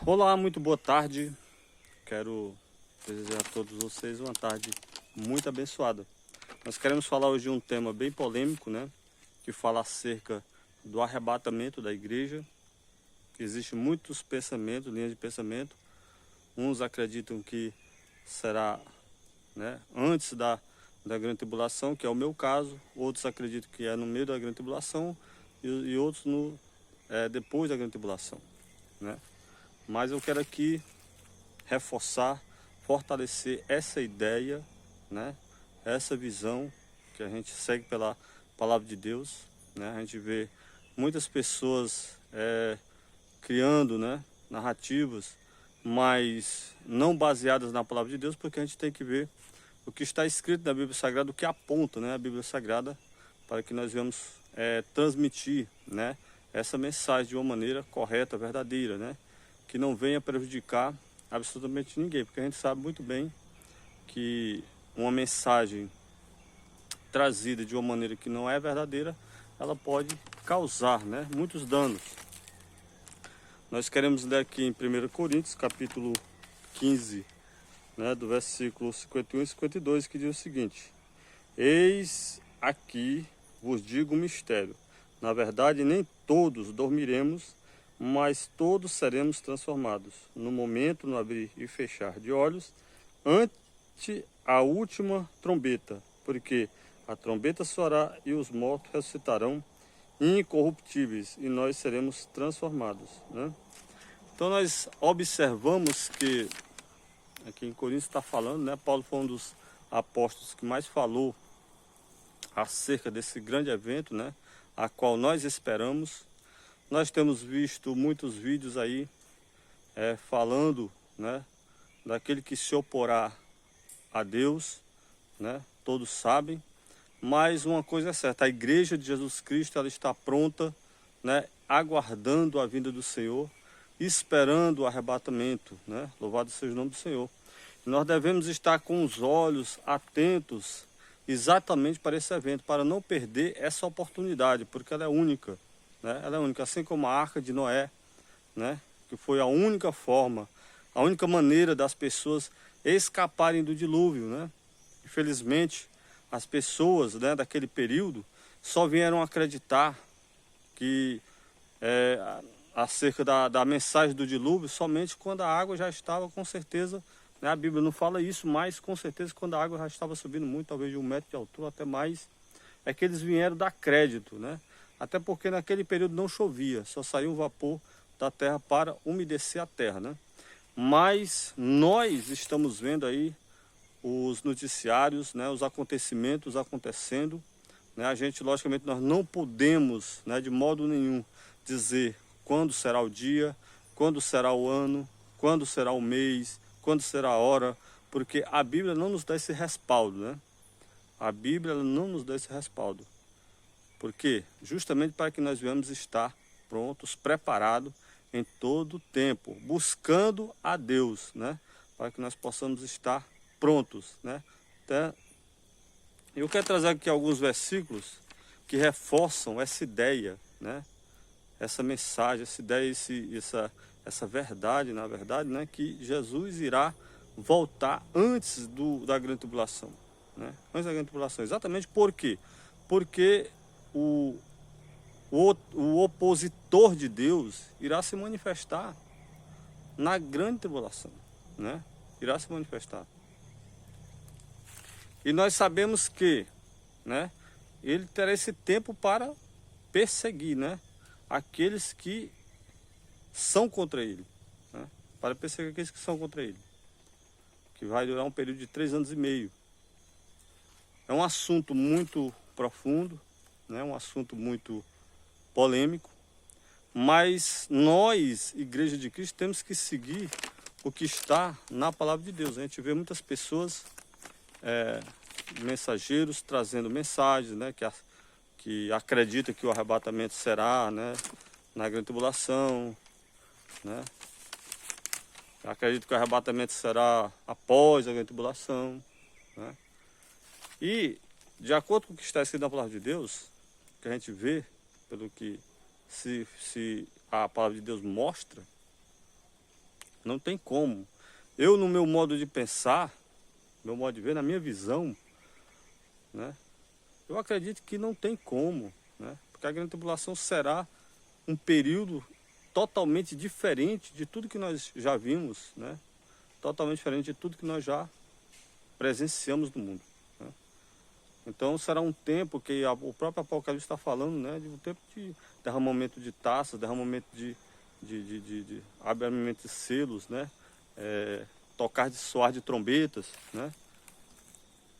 Olá, muito boa tarde. Quero desejar a todos vocês uma tarde muito abençoada. Nós queremos falar hoje de um tema bem polêmico, né? Que fala acerca do arrebatamento da igreja. Existem muitos pensamentos, linhas de pensamento. Uns acreditam que será, né, antes da grande tribulação, que é o meu caso. Outros acreditam que é no meio da grande tribulação e outros depois da grande tribulação, né? Mas eu quero aqui reforçar, fortalecer essa ideia, né? Essa visão que a gente segue pela palavra de Deus, né? A gente vê muitas pessoas criando, né, narrativas, mas não baseadas na palavra de Deus, porque a gente tem que ver o que está escrito na Bíblia Sagrada, o que aponta, né, a Bíblia Sagrada, para que nós venhamos transmitir, né, essa mensagem de uma maneira correta, verdadeira, né? Que não venha prejudicar absolutamente ninguém, porque a gente sabe muito bem que uma mensagem trazida de uma maneira que não é verdadeira, ela pode causar, né, muitos danos. Nós queremos ler aqui em 1 Coríntios, capítulo 15, né, do versículo 51 e 52, que diz o seguinte: Eis aqui vos digo um mistério. Na verdade, nem todos dormiremos, mas todos seremos transformados, no momento, no abrir e fechar de olhos, ante a última trombeta, porque a trombeta soará e os mortos ressuscitarão incorruptíveis, e nós seremos transformados, né? Então nós observamos que, aqui em Coríntios está falando, né? Paulo foi um dos apóstolos que mais falou acerca desse grande evento, né? A qual nós esperamos. Nós temos visto muitos vídeos aí falando, né, daquele que se oporá a Deus, né? Todos sabem, mas uma coisa é certa: a igreja de Jesus Cristo, ela está pronta, né, aguardando a vinda do Senhor, esperando o arrebatamento, né? Louvado seja o nome do Senhor. Nós devemos estar com os olhos atentos exatamente para esse evento, para não perder essa oportunidade, porque ela é única, né? Ela é única, assim como a Arca de Noé, né? Que foi a única forma, a única maneira das pessoas escaparem do dilúvio, né? Infelizmente, as pessoas, né, daquele período só vieram acreditar que acerca da mensagem do dilúvio somente quando a água já estava, com certeza, né? A Bíblia não fala isso, mas com certeza quando a água já estava subindo muito, talvez de 1 metro de altura, até mais, é que eles vieram dar crédito, né? Até porque naquele período não chovia, só saía um vapor da terra para umedecer a terra, né? Mas nós estamos vendo aí os noticiários, né, os acontecimentos acontecendo, né? A gente, logicamente, nós não podemos, né, de modo nenhum dizer quando será o dia, quando será o ano, quando será o mês, quando será a hora, porque a Bíblia não nos dá esse respaldo, né? A Bíblia não nos dá esse respaldo. Por quê? Justamente para que nós venhamos estar prontos, preparados em todo o tempo, buscando a Deus, né? Para que nós possamos estar prontos, né? Eu quero trazer aqui alguns versículos que reforçam essa ideia, né? Essa mensagem, essa ideia, essa verdade, na verdade, né? Que Jesus irá voltar antes da grande tribulação, né? Antes da grande tribulação. Exatamente por quê? Porque o opositor de Deus irá se manifestar na grande tribulação, né? Irá se manifestar. E nós sabemos que, né, ele terá esse tempo para perseguir, né, aqueles que são contra ele, né? Para perseguir aqueles que são contra ele, que vai durar um período de 3 anos e meio. É um assunto muito profundo, né? Um assunto muito polêmico, mas nós, Igreja de Cristo, temos que seguir o que está na palavra de Deus. A gente vê muitas pessoas, mensageiros, trazendo mensagens, né, que acreditam que o arrebatamento será, né, na grande tribulação, né? Acredito que o arrebatamento será após a grande tribulação, né? E, de acordo com o que está escrito na palavra de Deus, que a gente vê, pelo que se a palavra de Deus mostra, Não tem como. Eu, no meu modo de pensar, meu modo de ver, na minha visão, né, eu acredito que não tem como, né, porque a grande tribulação será um período totalmente diferente de tudo que nós já vimos, né, totalmente diferente de tudo que nós já presenciamos no mundo, né. Então será um tempo que o próprio Apocalipse está falando, né, de um tempo de derramamento de taças, derramamento de abrimento de selos, né, tocar de soar de trombetas, né.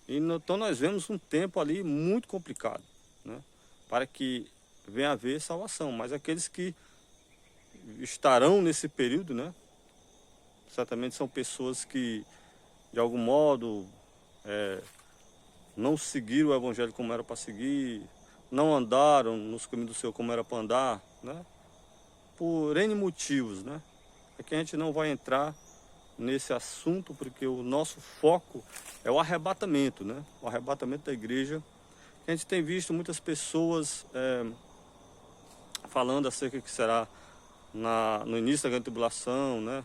Então nós vemos um tempo ali muito complicado, né, para que venha a haver salvação. Mas aqueles que estarão nesse período, né, certamente são pessoas que, de algum modo, não seguiram o Evangelho como era para seguir, não andaram nos caminhos do Senhor como era para andar, né, por N motivos, né. Aqui a gente não vai entrar nesse assunto, porque o nosso foco é o arrebatamento, né? O arrebatamento da igreja. A gente tem visto muitas pessoas falando acerca que será no início da grande tribulação, né?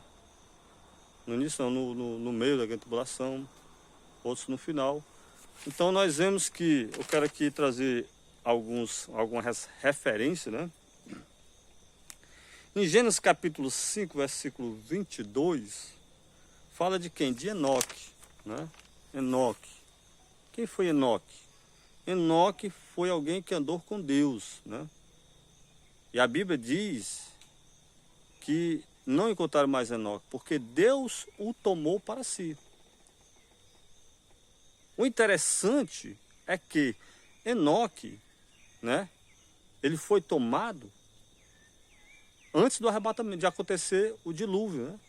No início não, no meio da grande tribulação, outros no final. Então nós vemos que, eu quero aqui trazer algumas referências, né? Em Gênesis capítulo 5, versículo 22, fala de quem? De Enoque, né? Enoque. Quem foi Enoque? Enoque foi alguém que andou com Deus, né? E a Bíblia diz que não encontraram mais Enoque, porque Deus o tomou para si. O interessante é que Enoque, né? Ele foi tomado antes do arrebatamento, de acontecer o dilúvio, né?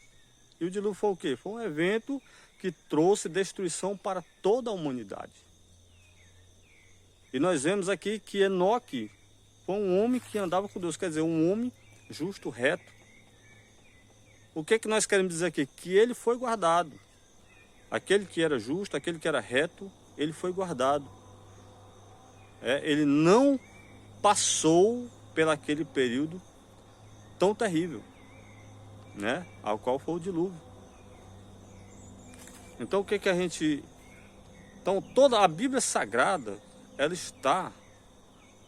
E o dilúvio foi o quê? Foi um evento que trouxe destruição para toda a humanidade. E nós vemos aqui que Enoque foi um homem que andava com Deus, quer dizer, um homem justo, reto. O que nós queremos dizer aqui? Que ele foi guardado. Aquele que era justo, aquele que era reto, ele foi guardado. Ele não passou pelaquele período tão terrível, né, ao qual foi o dilúvio. Então o que a gente... Então toda a Bíblia Sagrada, ela está,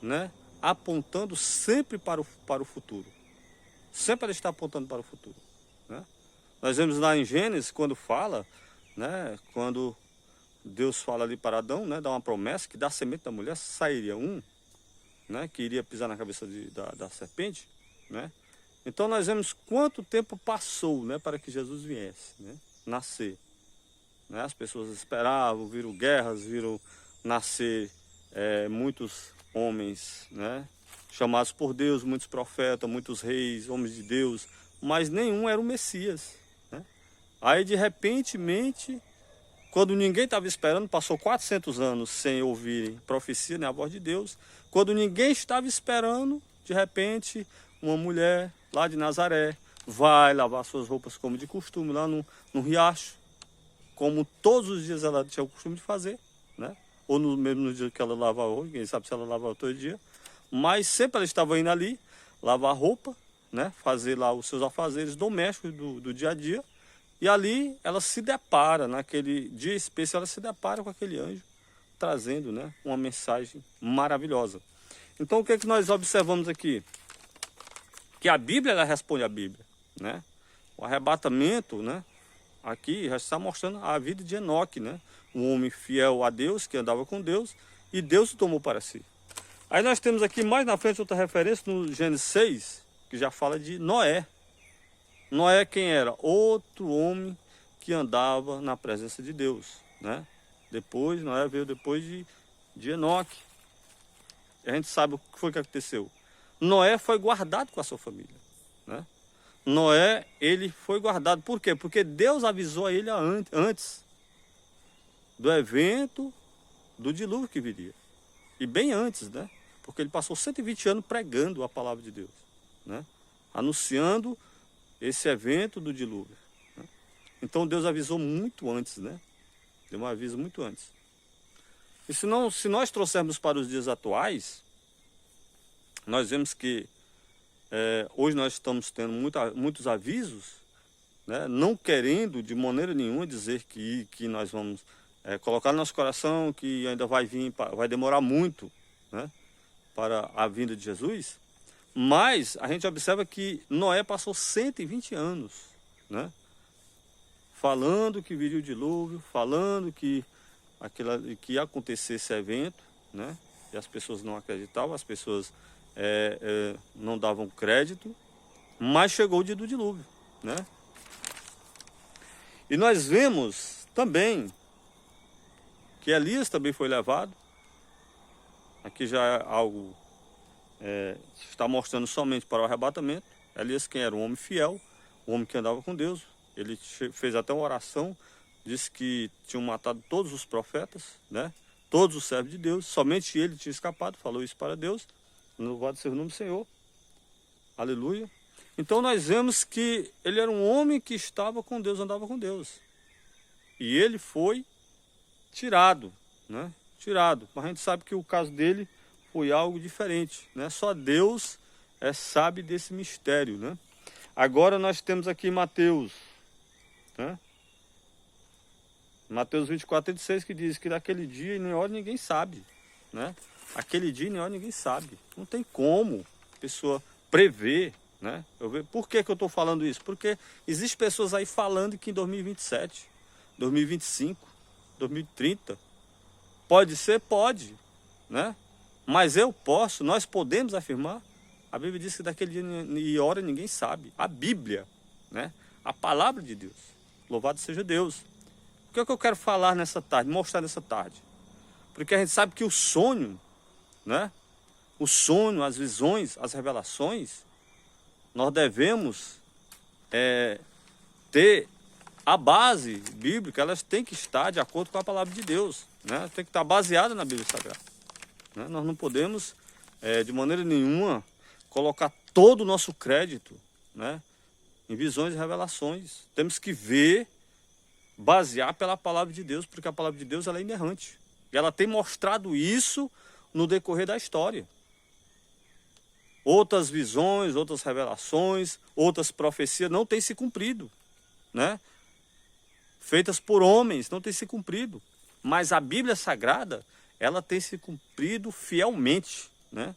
né, apontando sempre para o futuro. Sempre ela está apontando para o futuro, né? Nós vemos lá em Gênesis, quando fala, né, quando Deus fala ali para Adão, né, dá uma promessa que da semente da mulher sairia um, né, que iria pisar na cabeça da serpente, né? Então nós vemos quanto tempo passou, né, para que Jesus viesse, né, nascer. Né? As pessoas esperavam, viram guerras, viram nascer muitos homens, né, chamados por Deus, muitos profetas, muitos reis, homens de Deus, mas nenhum era o Messias, né? Aí de repentemente, quando ninguém estava esperando, passou 400 anos sem ouvir profecia, nem a voz de Deus. Quando ninguém estava esperando, de repente, uma mulher lá de Nazaré vai lavar suas roupas como de costume, lá no riacho, como todos os dias ela tinha o costume de fazer, né? Ou mesmo no dia que ela lavava roupa, quem sabe se ela lavava todo dia, mas sempre ela estava indo ali lavar roupa, né? Fazer lá os seus afazeres domésticos do dia a dia, e ali ela se depara, naquele dia especial, ela se depara com aquele anjo trazendo, né, uma mensagem maravilhosa. Então o que nós observamos aqui? Que a Bíblia, ela responde à Bíblia, né? O arrebatamento, né, aqui já está mostrando a vida de Enoque, né? Um homem fiel a Deus, que andava com Deus, e Deus o tomou para si. Aí nós temos aqui mais na frente outra referência no Gênesis 6, que já fala de Noé. Noé quem era? Outro homem que andava na presença de Deus, né? Depois, Noé veio depois de Enoque. E a gente sabe o que foi que aconteceu. Noé foi guardado com a sua família, né? Noé, ele foi guardado. Por quê? Porque Deus avisou a ele antes do evento do dilúvio que viria. E bem antes, né? Porque ele passou 120 anos pregando a palavra de Deus, né? Anunciando esse evento do dilúvio, né? Então Deus avisou muito antes, né? Deu um aviso muito antes. E se nós trouxermos para os dias atuais, nós vemos que hoje nós estamos tendo muitos avisos né? Não querendo de maneira nenhuma dizer que nós vamos colocar no nosso coração que ainda vai vir, vai demorar muito, né, para a vinda de Jesus, mas a gente observa que Noé passou 120 anos, né, falando que viria o dilúvio, falando que ia acontecer esse evento, né, e as pessoas não acreditavam, as pessoas não davam crédito, mas chegou o dia do dilúvio, né? E nós vemos também que Elias também foi levado. Aqui já é algo, está mostrando somente para o arrebatamento. Elias, quem era um homem fiel, um homem que andava com Deus. Ele fez até uma oração, disse que tinham matado todos os profetas, né? Todos os servos de Deus, somente ele tinha escapado, falou isso para Deus. Louvado seja o nome do Senhor. Aleluia. Então nós vemos que ele era um homem que estava com Deus, andava com Deus. E ele foi tirado, né? Tirado. Mas a gente sabe que o caso dele foi algo diferente, né? Só Deus sabe desse mistério, né? Agora nós temos aqui Mateus, né? Mateus 24, 36, que diz que naquele dia e nem hora ninguém sabe, né? Aquele dia e nem hora ninguém sabe. Não tem como a pessoa prever, né? Por que eu estou falando isso? Porque existem pessoas aí falando que em 2027, 2025, 2030, pode ser, pode, né? Mas nós podemos afirmar, a Bíblia diz que daquele dia e hora ninguém sabe. A Bíblia, né? A palavra de Deus. Louvado seja Deus. O que é que eu quero falar nessa tarde, mostrar nessa tarde? Porque a gente sabe que o sonho, né? O sonho, as visões, as revelações, nós devemos ter a base bíblica, elas têm que estar de acordo com a palavra de Deus, né? Tem que estar baseada na Bíblia Sagrada, né? Nós não podemos, de maneira nenhuma, colocar todo o nosso crédito, né, em visões e revelações. Temos que ver, basear pela palavra de Deus, porque a palavra de Deus ela é inerrante. E ela tem mostrado isso no decorrer da história. Outras visões, outras revelações, outras profecias não têm se cumprido, né? Feitas por homens, não têm se cumprido. Mas a Bíblia Sagrada, ela tem se cumprido fielmente, né?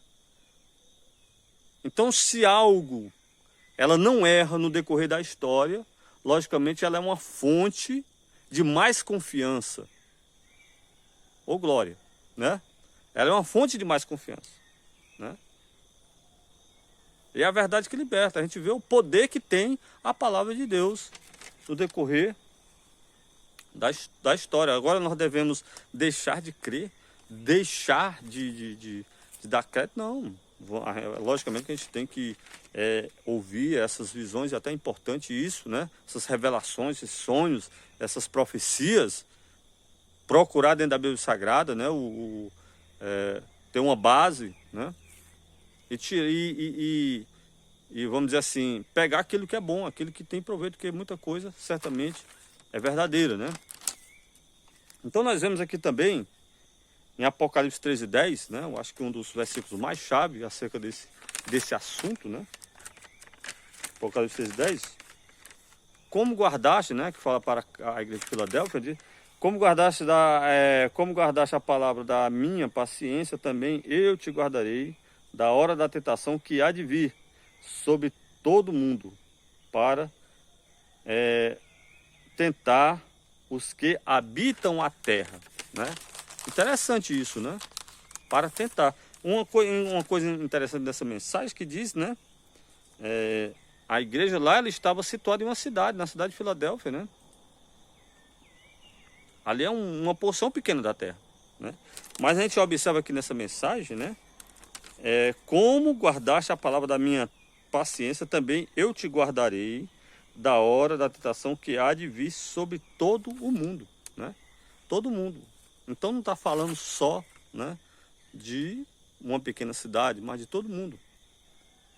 Então, se algo ela não erra no decorrer da história, logicamente ela é uma fonte de mais confiança ou glória, né? Ela é uma fonte de mais confiança, né? E é a verdade que liberta. A gente vê o poder que tem a palavra de Deus no decorrer da história. Agora nós devemos deixar de crer, deixar de dar crédito? Não. Logicamente que a gente tem que ouvir essas visões, e até é importante isso, né? Essas revelações, esses sonhos, essas profecias, procurar dentro da Bíblia Sagrada, né? Ter uma base, né? E vamos dizer assim, pegar aquilo que é bom, aquilo que tem proveito, porque muita coisa certamente é verdadeira, né? Então nós vemos aqui também em Apocalipse 13:10, né? Eu acho que um dos versículos mais chave acerca desse assunto, né? Apocalipse 13:10. Como guardaste, né? Que fala para a igreja de Filadélfia, diz, como guardaste a palavra da minha paciência, também eu te guardarei da hora da tentação que há de vir sobre todo mundo, para tentar os que habitam a terra, né? Interessante isso, né? Para tentar. Uma coisa interessante dessa mensagem que diz, né? A igreja lá, ela estava situada em uma cidade, na cidade de Filadélfia, né? Ali é uma porção pequena da terra, né? Mas a gente observa aqui nessa mensagem, né? Como guardaste a palavra da minha paciência, também eu te guardarei da hora da tentação que há de vir sobre todo o mundo, né? Todo mundo. Então não está falando só, né, de uma pequena cidade, mas de todo mundo.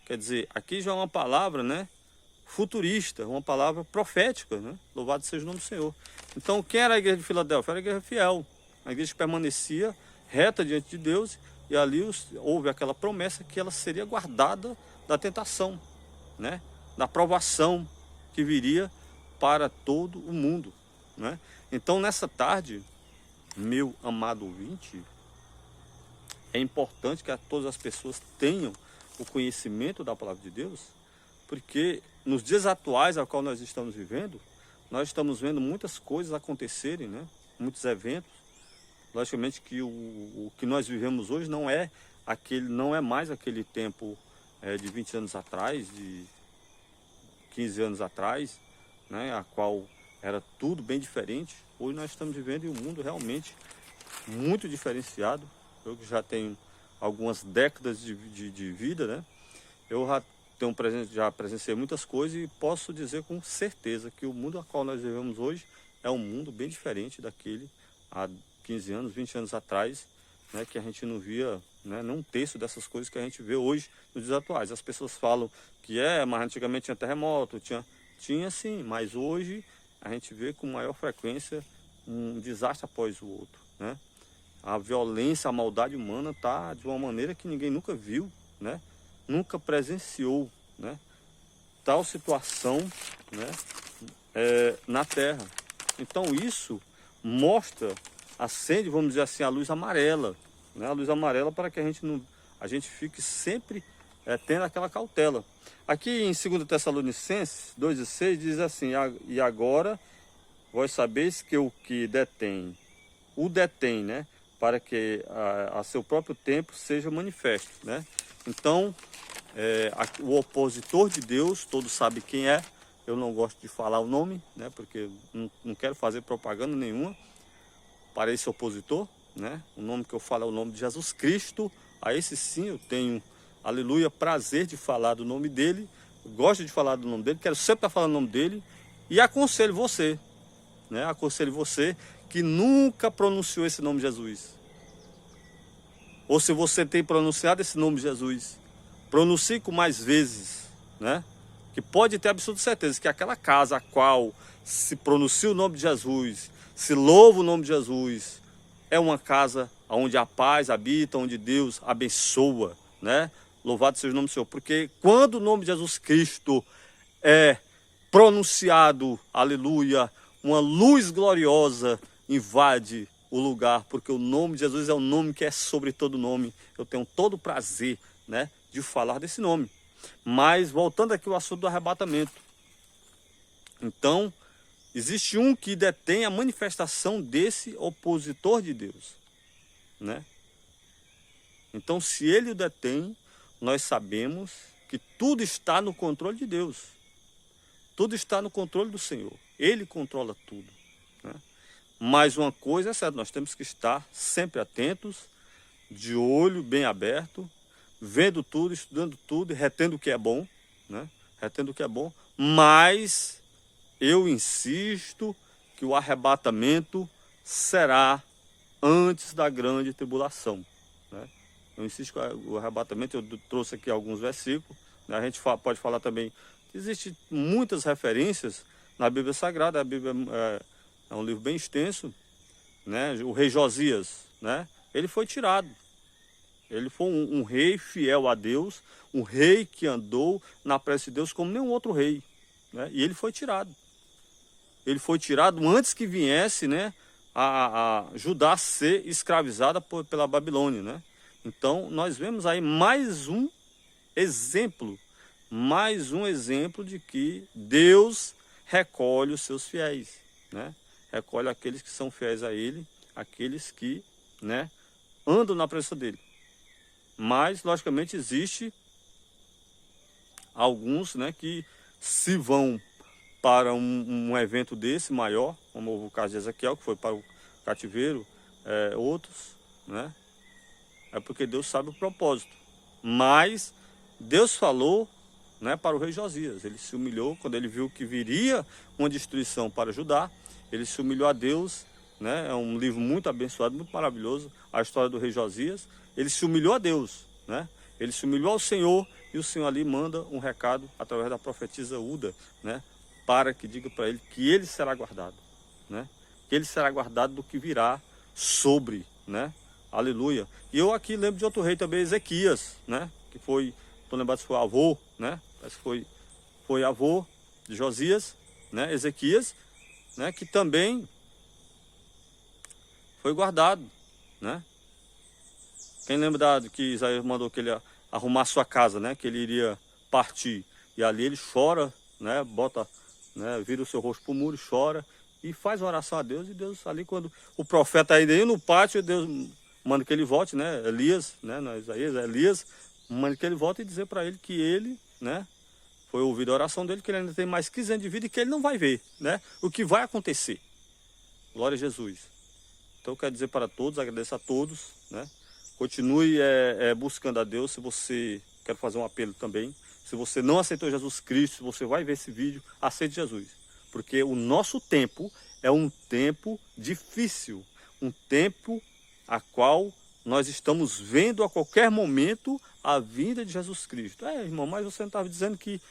Quer dizer, aqui já é uma palavra, né, futurista, uma palavra profética, né? Louvado seja o nome do Senhor. Então, quem era a igreja de Filadélfia? Era a igreja fiel. A igreja que permanecia reta diante de Deus, e ali houve aquela promessa que ela seria guardada da tentação, né? Da provação que viria para todo o mundo, né? Então, nessa tarde, meu amado ouvinte, é importante que todas as pessoas tenham o conhecimento da palavra de Deus, porque nos dias atuais ao qual nós estamos vivendo, nós estamos vendo muitas coisas acontecerem, né? Muitos eventos. Logicamente que o que nós vivemos hoje não é mais aquele tempo de 20 anos atrás, de 15 anos atrás, né? A qual era tudo bem diferente. Hoje nós estamos vivendo em um mundo realmente muito diferenciado. Eu que já tenho algumas décadas de vida, né? Eu já presenciei muitas coisas e posso dizer com certeza que o mundo ao qual nós vivemos hoje é um mundo bem diferente daquele há 15 anos, 20 anos atrás, né? Que a gente não via, né, nem um terço dessas coisas que a gente vê hoje nos dias atuais. As pessoas falam que mas antigamente tinha terremoto, tinha sim, mas hoje a gente vê com maior frequência um desastre após o outro, né? A violência, a maldade humana está de uma maneira que ninguém nunca viu, né? Nunca presenciou, né? Tal situação, né? Na Terra. Então isso mostra, acende, vamos dizer assim, a luz amarela, né? A luz amarela para que a gente fique sempre tendo aquela cautela. Aqui em 2 Tessalonicenses 2,6 diz assim: e agora vós sabeis que o que detém, né? Para que a seu próprio tempo seja manifesto, né? Então, o opositor de Deus, todos sabem quem é. Eu não gosto de falar o nome, né? Porque não quero fazer propaganda nenhuma para esse opositor, né? O nome que eu falo é o nome de Jesus Cristo. A esse sim eu tenho, aleluia, prazer de falar do nome dele. Eu gosto de falar do nome dele, quero sempre estar falando o nome dele. E aconselho você, né? Aconselho você que nunca pronunciou esse nome Jesus. Ou se você tem pronunciado esse nome Jesus, pronuncie com mais vezes, né? Que pode ter absoluta certeza que aquela casa a qual se pronuncia o nome de Jesus, se louva o nome de Jesus, é uma casa onde a paz habita, onde Deus abençoa, né? Louvado seja o nome do Senhor. Porque quando o nome de Jesus Cristo é pronunciado, aleluia, uma luz gloriosa invade o lugar, porque o nome de Jesus é o nome que é sobre todo nome. Eu tenho todo o prazer, né, de falar desse nome. Mas voltando aqui ao assunto do arrebatamento. Então, existe um que detém a manifestação desse opositor de Deus, né? Então, se ele o detém, nós sabemos que tudo está no controle de Deus. Tudo está no controle do Senhor. Ele controla tudo, né? Mas uma coisa é certa, nós temos que estar sempre atentos, de olho bem aberto, vendo tudo, estudando tudo, retendo o que é bom, né? Retendo o que é bom. Mas eu insisto que o arrebatamento será antes da grande tribulação, né? Eu insisto que o arrebatamento, eu trouxe aqui alguns versículos, né? A gente pode falar também, existem muitas referências na Bíblia Sagrada. A Bíblia é um livro bem extenso, né? O rei Josias, né? Ele foi tirado. Ele foi um rei fiel a Deus, um rei que andou na presença de Deus como nenhum outro rei, né? E ele foi tirado. Ele foi tirado antes que viesse, né, a Judá ser escravizada pela Babilônia, né? Então, nós vemos aí mais um exemplo de que Deus recolhe os seus fiéis, né? Recolhe aqueles que são fiéis a Ele, aqueles que, né, andam na presença dEle. Mas, logicamente, existe alguns, né, que se vão para um evento desse maior, como o caso de Ezequiel, que foi para o cativeiro, outros, né? É porque Deus sabe o propósito. Mas Deus falou, né, para o rei Josias. Ele se humilhou quando ele viu que viria uma destruição para Judá. Ele se humilhou a Deus, né? É um livro muito abençoado, muito maravilhoso, a história do rei Josias. Ele se humilhou a Deus, né? Ele se humilhou ao Senhor, e o Senhor ali manda um recado através da profetisa Uda, né, para que diga para ele que ele será guardado, né? Que ele será guardado do que virá sobre, né? Aleluia. E eu aqui lembro de outro rei também, Ezequias, né? Que foi, estou lembrado se foi avô, né? Parece que foi avô de Josias, né? Ezequias, né? Que também foi guardado, né? Quem lembra que Isaías mandou que ele arrumar sua casa, né? Que ele iria partir. E ali ele chora, né? Bota, né? Vira o seu rosto para o muro, chora e faz oração a Deus. E Deus ali, quando o profeta ainda ia no pátio, Deus manda que ele volte, né? Elias, né? Não é Isaías, é Elias, manda que ele volte e dizer para ele que ele, né? Foi ouvida a oração dele, que ele ainda tem mais 15 anos de vida e que ele não vai ver, né? O que vai acontecer. Glória a Jesus. Então eu quero dizer para todos, agradeço a todos, né? Continue buscando a Deus. Se você, quero fazer um apelo também, se você não aceitou Jesus Cristo, você vai ver esse vídeo, aceite Jesus. Porque o nosso tempo é um tempo difícil, um tempo a qual nós estamos vendo a qualquer momento a vinda de Jesus Cristo. Irmão, mas você não estava dizendo que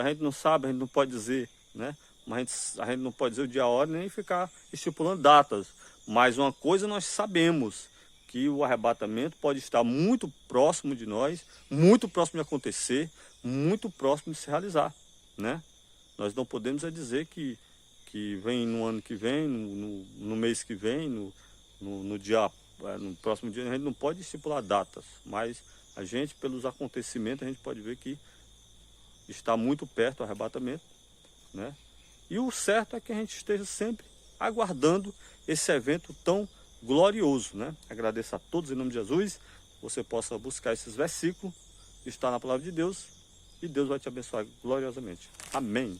a gente não sabe, a gente não pode dizer, né? Mas a gente não pode dizer o dia, a hora, nem ficar estipulando datas. Mas uma coisa nós sabemos, que o arrebatamento pode estar muito próximo de nós, muito próximo de acontecer, muito próximo de se realizar, né? Nós não podemos dizer que vem no ano que vem, no mês que vem, no próximo dia. A gente não pode estipular datas, mas a gente, pelos acontecimentos, a gente pode ver que está muito perto o arrebatamento, né? E o certo é que a gente esteja sempre aguardando esse evento tão glorioso, né? Agradeço a todos em nome de Jesus. Você possa buscar esses versículos, está na palavra de Deus, e Deus vai te abençoar gloriosamente. Amém.